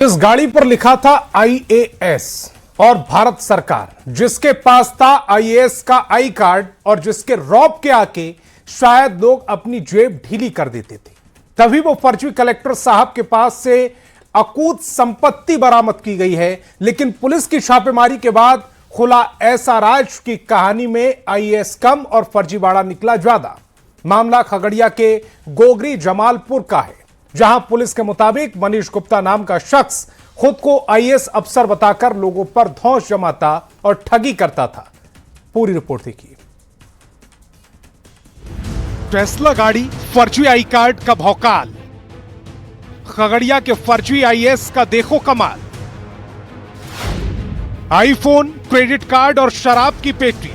इस गाड़ी पर लिखा था आईएएस और भारत सरकार, जिसके पास था आईएएस का आई कार्ड और जिसके रौब के आके शायद लोग अपनी जेब ढीली कर देते थे। तभी वो फर्जी कलेक्टर साहब के पास से अकूत संपत्ति बरामद की गई है। लेकिन पुलिस की छापेमारी के बाद खुला ऐसा राज की कहानी में आईएएस कम और फर्जीवाड़ा निकला ज्यादा। मामला खगड़िया के गोगरी जमालपुर का है, जहां पुलिस के मुताबिक मनीष गुप्ता नाम का शख्स खुद को आईएएस अफसर बताकर लोगों पर धौंस जमाता और ठगी करता था। पूरी रिपोर्ट देखिए। टेस्ला गाड़ी, फर्जी आई कार्ड का भौकाल, खगड़िया के फर्जी आईएएस का देखो कमाल। आईफोन, क्रेडिट कार्ड और शराब की पेटी,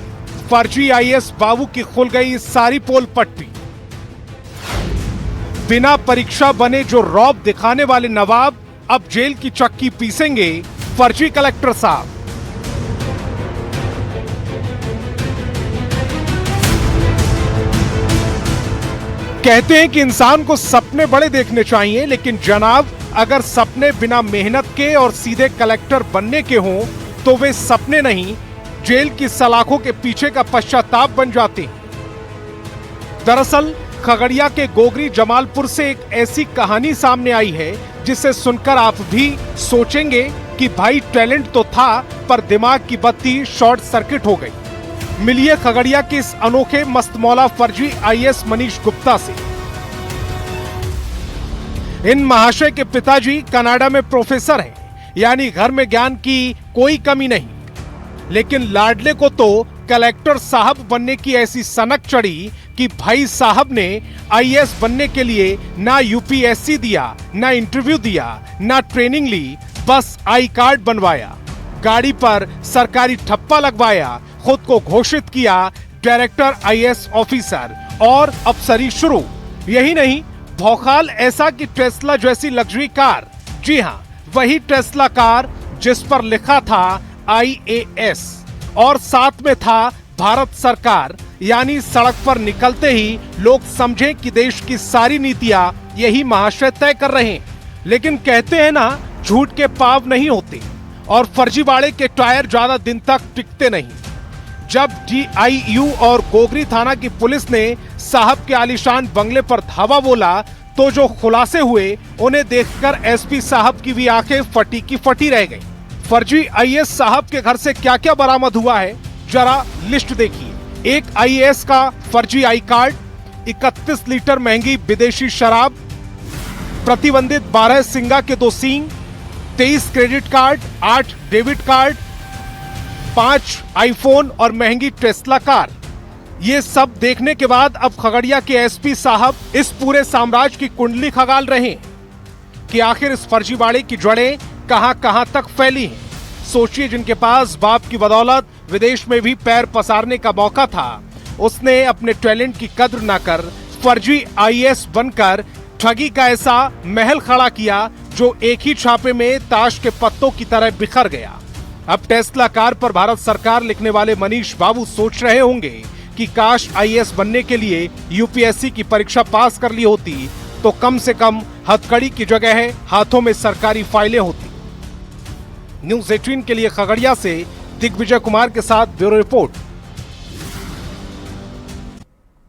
फर्जी आईएएस बाबू की खुल गई सारी पोल पट्टी। बिना परीक्षा बने जो रौब दिखाने वाले नवाब अब जेल की चक्की पीसेंगे फर्जी कलेक्टर साहब। कहते हैं कि इंसान को सपने बड़े देखने चाहिए, लेकिन जनाब अगर सपने बिना मेहनत के और सीधे कलेक्टर बनने के हों तो वे सपने नहीं, जेल की सलाखों के पीछे का पश्चाताप बन जाते हैं। दरअसल खगड़िया के गोगरी जमालपुर से एक ऐसी कहानी सामने आई है जिसे सुनकर आप भी सोचेंगे कि भाई टैलेंट तो था पर दिमाग की बत्ती शॉर्ट सर्किट हो गई। मिलिए खगड़िया के इस अनोखे मस्तमौला फर्जी आईएएस मनीष गुप्ता से। इन महाशय के पिताजी कनाडा में प्रोफेसर हैं, यानी घर में ज्ञान की कोई कमी नहीं। लेकिन लाडले को तो कलेक्टर साहब बनने की ऐसी सनक चढ़ी कि भाई साहब ने आईएएस बनने के लिए ना यूपीएससी दिया, ना इंटरव्यू दिया, ना ट्रेनिंग ली, बस आई कार्ड बनवाया, गाड़ी पर सरकारी ठप्पा लगवाया, खुद को घोषित किया डायरेक्टर आईएएस ऑफिसर और अफसरी शुरू। यही नहीं, भौकाल ऐसा कि टेस्ला जैसी लग्जरी कार, जी हां वही टेस्ला कार जिस पर लिखा था आईएएस और साथ में था भारत सरकार, यानी सड़क पर निकलते ही लोग समझे कि देश की सारी नीतियां यही महाशय तय कर रहे हैं। लेकिन कहते हैं ना, झूठ के पाव नहीं होते और फर्जीवाड़े के टायर ज्यादा दिन तक टिकते नहीं। जब डीआईयू और गोगरी थाना की पुलिस ने साहब के आलीशान बंगले पर धावा बोला तो जो खुलासे हुए उन्हें देखकर एसपी साहब की भी आंखें फटी की फटी रह गई। फर्जी आईएएस साहब के घर से क्या क्या बरामद हुआ है, जरा लिस्ट देखिए। एक आईएएस का फर्जी आई कार्ड, 31 लीटर महंगी विदेशी शराब, प्रतिबंधित 12 सिंगा के 2 सींग, 23 credit card, 8 debit card, 5 iPhone और महंगी टेस्ला कार। ये सब देखने के बाद अब खगड़िया के एसपी साहब इस पूरे साम्राज्य की कुंडली खगाल रहे हैं कि आखिर इस फर्जीवाड़े की जड़ें कहां तक फैली हैं। सोचिए, जिनके पास बाप की बदौलत विदेश में भी पैर पसारने का मौका था, उसने अपने टैलेंट की कद्र न कर फर्जी आईएएस बनकर ठगी का ऐसा महल खड़ा किया जो एक ही छापे में ताश के पत्तों की तरह बिखर गया। अब टेस्ला कार पर भारत सरकार लिखने वाले मनीष बाबू सोच रहे होंगे कि काश आईएएस बनने के लिए यूपीएससी की परीक्षा पास कर ली होती तो कम से कम हथकड़ी की जगह हाथों में सरकारी फाइलें होती। न्यूज़ 18 के लिए खगड़िया से दिग्विजय कुमार के साथ ब्यूरो रिपोर्ट।